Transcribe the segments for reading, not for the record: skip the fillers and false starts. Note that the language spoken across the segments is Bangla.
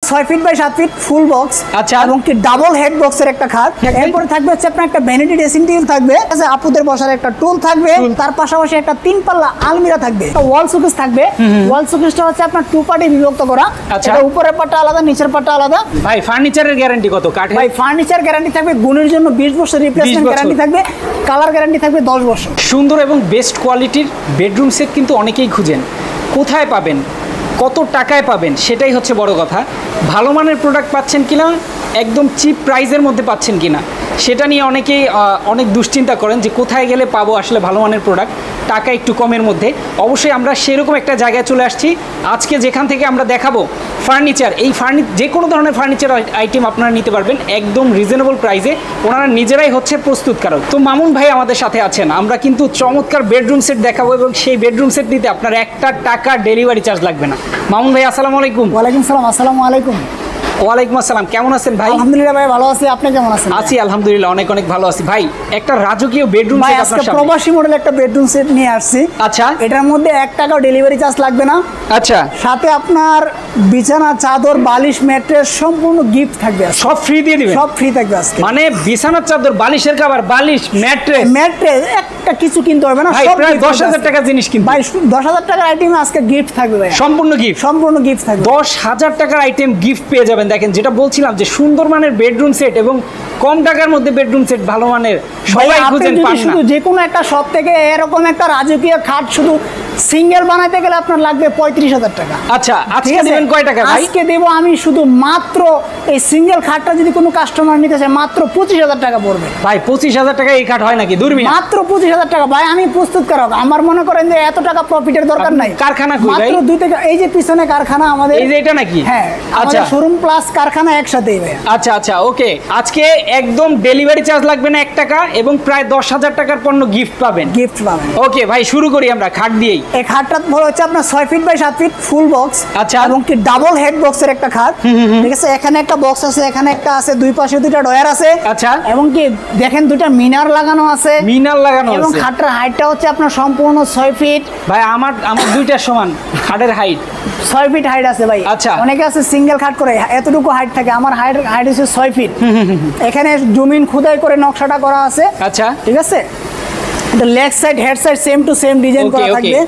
6 feet by 7 feet full box. আচ্ছা, এবং কি ডাবল হেড বক্সের একটা খাট। এরপরে থাকবে হচ্ছে আপনার একটা ভ্যানিটি ড্রেসিং টেবিল থাকবে, আপুদের বসার একটা টুল থাকবে, তার পাশাপাশি একটা 3 পাল্লা আলমিরা থাকবে, ওয়াল শোকেস থাকবে। ওয়াল শোকেসটা হচ্ছে আপনার 2 পার্টে বিভক্ত করা। আচ্ছা, এটা উপরের পাটটা আলাদা, নিচের পাটটা আলাদা। ভাই ফার্নিচারের গ্যারান্টি কত? কাঠের ভাই ফার্নিচার গ্যারান্টি থাকবে গুণের জন্য 20 বছর, রিপ্লেসমেন্ট গ্যারান্টি থাকবে, কালার গ্যারান্টি থাকবে 10 বছর। সুন্দর এবং বেস্ট কোয়ালিটির বেডরুম সেট কিন্তু অনেকেই খুঁজেন, কোথায় পাবেন, কত টাকায় পাবেন, সেটাই হচ্ছে বড় কথা। ভালো মানের প্রোডাক্ট পাচ্ছেন কিনা, একদম চিপ প্রাইসের মধ্যে পাচ্ছেন কিনা, সেটা নিয়ে অনেকেই অনেক দুশ্চিন্তা করেন যে কোথায় গেলে পাবো আসলে ভালো মানের প্রোডাক্ট টাকা একটু কমের মধ্যে। অবশ্যই আমরা সেরকম একটা জায়গায় চলে আসছি আজকে, যেখান থেকে আমরা দেখাবো ফার্নিচার। এই যে কোনো ধরনের ফার্নিচার আইটেম আপনারা নিতে পারবেন একদম রিজনেবল প্রাইসে। ওনারা নিজেরাই হচ্ছে প্রস্তুতকারক। তো মামুন ভাই আমাদের সাথে আছেন, আমরা কিন্তু চমৎকার বেডরুম সেট দেখাবো এবং সেই বেডরুম সেট নিতে আপনার একটা টাকা ডেলিভারি চার্জ লাগবে না। মামুন ভাই আসসালামু আলাইকুম। ওয়ালাইকুম সালাম। আসসালামু আলাইকুম। ওয়ালাইকুম আসসালাম, কেমন আছেন ভাই? আলহামদুলিল্লাহ ভাই ভালো আছি, আপনি কেমন আছেন? আছি আলহামদুলিল্লাহ, অনেক অনেক ভালো আছি। ভাই একটা রাজকীয় বেডরুম ভাই সেট আজকে আপনার সামনে, প্রবাসী মডেল একটা বেডরুম সেট নিয়ে আসছি। আচ্ছা, এটার মধ্যে 1 টাকাও ডেলিভারি চার্জ লাগবে না। আচ্ছা, সাথে আপনার বিছানা, চাদর, বালিশ, ম্যাট্রেস সম্পূর্ণ গিফট থাকবে। সব ফ্রি দিয়ে দিবেন? সব ফ্রি থাকবে আজকে। মানে বিছানার চাদর, বালিশের কভার, বালিশ, ম্যাট্রেস একটা কিছু কিনতে হবে না, ভাই সব প্রায় gift 10,000 টাকা জিনিস কিন্তু ভাই 10,000 টাকার আইটেম আজকে গিফট থাকবে ভাই, সম্পূর্ণ গিফট। সম্পূর্ণ গিফট থাকবে। 10,000 টাকার আইটেম গিফট পেয়ে যাবেন। দেখেন যেটা বলছিলাম যে সুন্দর মানের বেডরুম সেট এবং কম টাকার মধ্যে বেডরুম সেট ভালো মানের সবাই খুঁজেন পান না। শুধু যে কোনো একটা শপ থেকে এরকম একটা রাজকীয় খাট শুধু সিঙ্গেল বানাইতে গেলে আপনার লাগবে 35,000 টাকা। আচ্ছা, আজকে দিবেন কয় টাকা ভাই? আজকে দেব আমি শুধু মাত্র এই সিঙ্গেল খাটটা যদি কোনো কাস্টমার নিতে চায় মাত্র 25,000 টাকা পড়বে। ভাই 25,000 টাকা এই খাট হয় নাকি? দূরবীন মাত্র 25,000 টাকা। ভাই আমি প্রস্তুতকারক, আমার মনে করেন যে এত টাকা প্রফিটের দরকার নাই। কারখানা কই ভাই? মাত্র 2 থেকে এই যে পিছনে কারখানা আমাদের, এই যে এটা নাকি? হ্যাঁ, আচ্ছা, শোরুম প্লাস কারখানা একসাথেই ভাই। আচ্ছা আচ্ছা, ওকে। আজকে একদম ডেলিভারি চার্জ লাগবে না 1 টাকা এবং প্রায় 10,000 টাকার পণ্য গিফট পাবেন। গিফট পাবেন। ওকে ভাই, শুরু করি আমরা খাট দিয়েই। এই খাটটা বড় হচ্ছে আপনার 6 feet by 7 feet full box. আচ্ছা, এবং কি ডাবল হেড বক্সের একটা খাট। ঠিক আছে, এখানে একটা বক্স আছে, এখানে একটা আছে, দুই পাশে দুইটা ডয়ার আছে। আচ্ছা, এবং কি দেখেন দুইটা মিনার লাগানো আছে। মিনার লাগানো আছে এবং খাটটার হাইটটা হচ্ছে আপনার সম্পূর্ণ 6 ফিট। ভাই আমার দুইটা সমান খাটের হাইট 6 ফিট হাইট আছে ভাই। আচ্ছা, অনেকে আছে সিঙ্গেল খাট করে এতটুকু হাইট থাকে, আমার হাইট হচ্ছে 6 ফিট। এখানে জমিন খোদাই করে নকশাটা করা আছে। আচ্ছা, ঠিক আছে, এটা leg side head side same to same design করা থাকবে।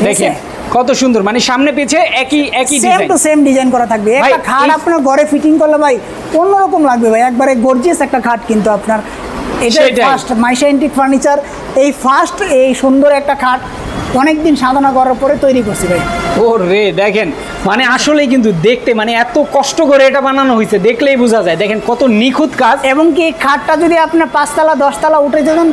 দেখেন কত সুন্দর, মানে সামনে পিছে একই সেম টু সেম ডিজাইন করা থাকবে। একটা খাট আপনার ঘরে ফিটিং করলে ভাই অন্যরকম লাগবে ভাই, একবারে গর্জিয়াস একটা খাট কিন্তু আপনার। এটা ফার্স্ট মাইশা এন্টিক ফার্নিচার এই ফার্স্ট এই সুন্দর একটা খাট অনেকদিন সাধনা করার পরে তৈরি করছি ভাই। ও রে, দেখেন মানে আসলেই কিন্তু দেখতে মানে এত কষ্ট করে এটা বানানো হয়েছে, দেখলেই বোঝা যায়। দেখেন কত নিখুঁত কাজ। এবং কি খাটটা যদি আপনার 5 তলা 10 তলা উঠে যাবেন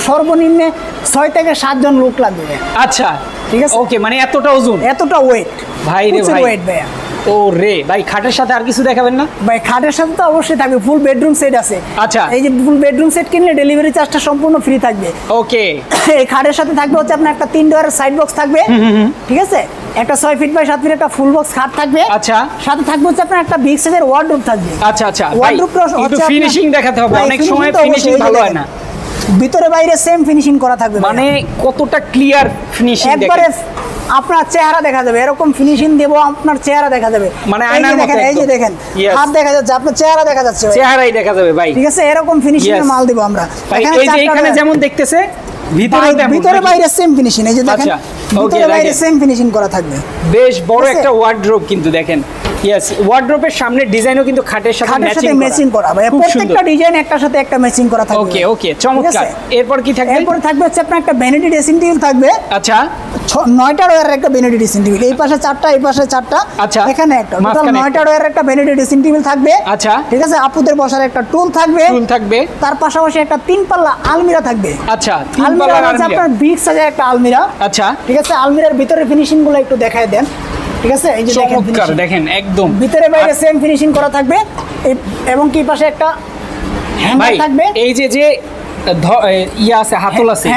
সর্বনিম্নে 6 থেকে 7 জন লোক লাগবে। আচ্ছা, ঠিক আছে, ওকে, মানে এতটা ওজন, এতটা ওয়েট ভাই রে ভাই, ওয়েট ভাই। ও রে ভাই, খাটের সাথে আর কিছু দেখাবেন না? ভাই খাটের সাথে তো অবশ্যই থাকবে, ফুল বেডরুম সেট আছে। আচ্ছা, এই যে ফুল বেডরুম সেট কিনলে ডেলিভারি চার্জটা সম্পূর্ণ ফ্রি থাকবে। ওকে, এই খাটের সাথে থাকবে হচ্ছে আপনার একটা 3 ডয়ারের সাইড বক্স থাকবে। ঠিক আছে, একটা 6 ফিট বাই 7 ফিট একটা ফুল বক্স খাট থাকবে। আচ্ছা, সাথে থাকবে হচ্ছে আপনার একটা বিগ সাইজের ওয়ার্ডরোব থাকবে। আচ্ছা আচ্ছা, ওয়ার্ডরোবটা একটু ফিনিশিং দেখাতে হবে, অনেক সময় ফিনিশিং ভালো হয় না। ভিতরে বাইরে সেম ফিনিশিং করা থাকবে, মানে কতটা ক্লিয়ার ফিনিশিং, একবারে আপনার চেহারা দেখা যাবে, এরকম ফিনিশিং দেবো আপনার চেহারা দেখা যাবে, মানে আয়নার মতো। এই যে দেখেন হাত দেখা যাচ্ছে, আপনার চেহারা দেখা যাচ্ছে, চেহারাই দেখা যাবে ভাই। ঠিক আছে, এরকম ফিনিশিং এর মাল দেব আমরা। এই যে এখানে যেমন দেখতেছে ভিতরে বাইরে সেম ফিনিশিং, এই যে দেখেন ভিতরে বাইরে সেম ফিনিশিং করা থাকবে। বেশ বড় একটা ওয়ার্ডরোব কিন্তু দেখেন। ইয়েস, ওয়ার্ডরোবের সামনে ডিজাইনও কিন্তু খাটের সাথে ম্যাচিং করা ভাই, প্রত্যেকটা ডিজাইন একটার সাথে একটা ম্যাচিং করা থাকবে। ওকে ওকে, চমৎকার। এরপর কি থাকবে? এরপর থাকবে হচ্ছে আপনার একটা ভ্যানিটি ড্রেসিং টেবিল থাকবে। আচ্ছা, 9টা ডয়ারের একটা ভ্যানিটি ড্রেসিং টেবিল, এই পাশে 4টা এই পাশে 4টা। আচ্ছা, এখানে একটা টোটাল 9টা ডয়ারের একটা ভ্যানিটি ড্রেসিং টেবিল থাকবে। আচ্ছা, ঠিক আছে, আপুদের বসার একটা টুল থাকবে, তার পাশাপাশি একটা 3 পাল্লা আলমিরা থাকবে। আচ্ছা, 3 পাল্লা আলমিরা আপনার বিগ সাইজের একটা আলমিরা। আচ্ছা, ঠিক আছে, আলমিরার ভিতরে ফিনিশিং গুলো একটু দেখায় দেন। ঠিক আছে, এই যে চমৎকার, দেখেন একদম ভিতরে বাইরে সেম ফিনিশিং করা থাকবে। এবং কি পাশে একটা হ্যাঙ্গার থাকবে। এই যে ইয়া আছে, হাতল আছে।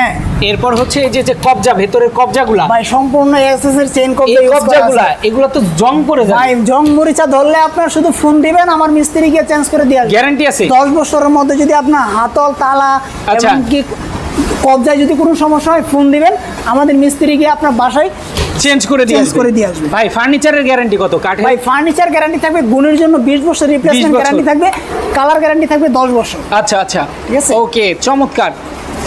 এরপর হচ্ছে এই যে কবজা, ভেতরের কবজাগুলা ভাই সম্পূর্ণ এসএস এর চেইন কবজাগুলা, এগুলো তো জং পড়ে যায় ভাই। জং মরিচা ধরলে আপনার শুধু ফোন দিবেন, আমার মিস্ত্রি গিয়ে চেঞ্জ করে দিয়ে আসবে। গ্যারান্টি আছে 10 বছরের মধ্যে। যদি আপনার হাতল তালা এবং কি কবজায় যদি কোনো সমস্যা হয় ফোন দিবেন, আমাদের মিস্ত্রি গিয়ে আপনার বাসায় চেঞ্জ করে দিয়ে চেঞ্জ আসবে। করে দিয়ে আসবে। ভাই ফার্নিচারের গ্যারান্টি কত কাঠে? ভাই ফার্নিচার গ্যারান্টি থাকবে গুণের জন্য 20 বছর, রিপ্লেসমেন্ট 20 বছর। গ্যারান্টি থাকবে, কালার গ্যারান্টি থাকবে 10 বছর। আচ্ছা আচ্ছা, ঠিক আছে? ওকে, চমৎকার।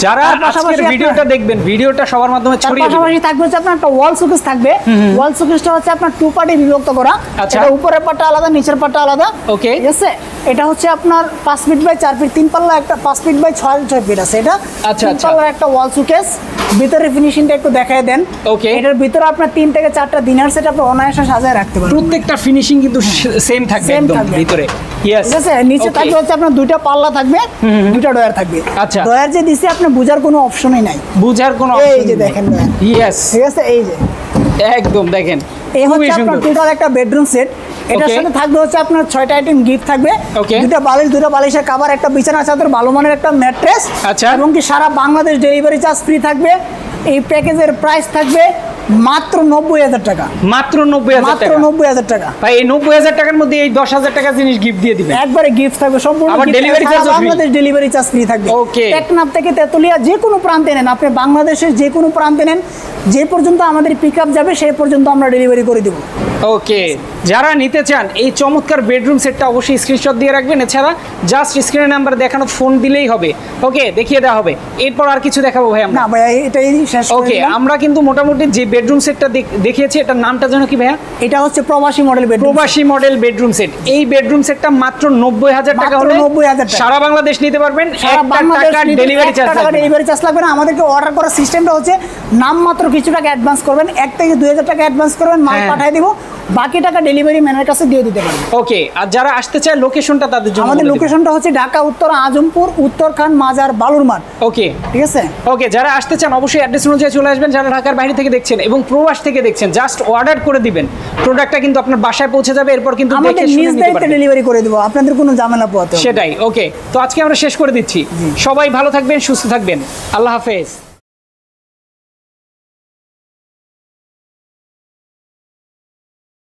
যারা তার পাশাপাশি আজকের ভিডিওটা দেখবেন, ভিডিওটা সবার মাধ্যমে তার ছড়িয়ে দিবেন। পাশাপাশি থাকবে হচ্ছে আপনার একটা ওয়াল শোকেস থাকবে। ওয়াল শোকেসটা হচ্ছে আপনার 2 পার্টে বিভক্ত করা। আচ্ছা। এটা উপরের পাটটা আলাদা, নিচের পাটটা আলাদা। ওকে। ঠিক আছে? এটা হচ্ছে আপনার 5 ফিট বাই 4 ফিট, 3 পাল্লা একটা 5 ফিট বাই 6 ফিট আছে এটা। আচ্ছা, 3 আচ্ছা। পাল্লার একটা ওয়াল শোকেস। ভিতরে ফিনিশিংটা একটু দেখায় দেন। ওকে। এটার ভিতরে আপনার 3 থেকে 4টা ডিনার সেট আপনি অনায়াসে সাজায় রাখতে পারবেন। প্রত্যেকটা ফিনিশিং কিন্তু সেম থাকবে Same একদম থাকবে। ভিতরে। ইয়েস, ঠিক আছে? নিচে থাকবে হচ্ছে আপনার 2টা পাল্লা থাকবে, 2টা ডয়ার থাকবে। আচ্ছা। ডয়ার যে দিছে আপনি বুঝার কোনো অপশনই নাই। বুঝার কোনো এই যে দেখেন ডয়ার। ইয়েস, ঠিক আছে? এই যে একদম দেখেন, এই খুবই হচ্ছে আপনার সুন্দর। টোটাল একটা বেডরুম সেট। এটার Okay. সাথে থাকবে হচ্ছে আপনার 6টা আইটেম গিফট থাকবে। Okay. 2টা বালিশ, 2টা বালিশের কভার, একটা বিছানা চাদর, ভালো মানের একটা ম্যাট্রেস। আচ্ছা। এবং কি সারা বাংলাদেশ ডেলিভারি চার্জ ফ্রি থাকবে। এই প্যাকেজের প্রাইস থাকবে মাত্র 90,000 টাকা। মাত্র 90,000 মাত্র টাকা। 90,000 টাকা। ভাই এই 90,000 টাকার মধ্যে এই 10,000 টাকা জিনিস গিফট দিয়ে দিবেন। একবারে গিফট থাকবে সম্পূর্ণ আবার gift থাকবে, delivery সারা charge ও free? Bangladesh delivery charge free থাকবে। Okay. টেকনাফ থেকে তেতুলিয়া যে কোনো প্রান্তে নেন, আপনি বাংলাদেশের যে কোনো প্রান্তে নেন, যে পর্যন্ত আমাদের পিক আপ যাবে সেই পর্যন্ত আমরা ডেলিভারি করে দিব। ওকে, যারা নিতে চান এই চমৎকার বেডরুম সেটটা অবশ্যই স্ক্রিনশট দিয়ে রাখবেন। এছাড়া জাস্ট স্ক্রিনের নাম্বার দেখানো ফোন দিলেই হবে। ওকে, দেখিয়ে দেওয়া হবে। এরপর আর কিছু দেখাবো ভাই আমরা? না ভাইয়া, এটাই শেষ করে ওকে, দিলাম। আমরা কিন্তু মোটামুটি যে বেডরুম সেটটা দেখিয়েছি এটার নামটা যেন কি ভাইয়া? এটা হচ্ছে প্রবাসী মডেল বেডরুম। প্রবাসী মডেল বেডরুম সেট। এই বেডরুম সেটটা মাত্র 90,000 টাকা মাত্র হলে 90,000 টাকা। সারা বাংলাদেশ নিতে পারবেন। সারা 1 বাংলাদেশ টাকা নিতে ডেলিভারি 1 চার্জ টাকা ডেলিভারি চার্জ লাগবে না। আমাদেরকে অর্ডার করার সিস্টেমটা হচ্ছে নামমাত্র কিছু টাকা অ্যাডভান্স করবেন, 1 থেকে 2,000 টাকা অ্যাডভান্স করবেন, মাল হ্যাঁ। পাঠিয়ে দিব, বাকি টাকা ডেলিভারি ম্যানের কাছে দিয়ে দিতে পারবেন। ওকে, আর যারা আসতে চায় লোকেশনটা তাদের জন্য আমাদের বলে দিবেন। লোকেশনটা হচ্ছে ঢাকা উত্তর আজমপুর, উত্তরখান মাজার, বালুরমাঠ। ওকে ঠিক আছে? ওকে, যারা আসতে চান অবশ্যই অ্যাড্রেস অনুযায়ী চলে আসবেন। যারা ঢাকার বাইরে থেকে দেখছেন এবং প্রবাস থেকে দেখছেন, জাস্ট অর্ডার করে দিবেন, প্রোডাক্টটা কিন্তু আপনার বাসায় পৌঁছে যাবে। এরপর কিন্তু আমাদের দেখে শুনে নিজ নিতে দায়িত্বে পারবেন। ডেলিভারি করে দেবো, আপনাদের কোনো ঝামেলা পোহাতে হবে না। সেটাই। ওকে, তো আজকে আমরা শেষ করে দিচ্ছি। সবাই ভালো থাকবেন, সুস্থ থাকবেন। আল্লাহ হাফেজ।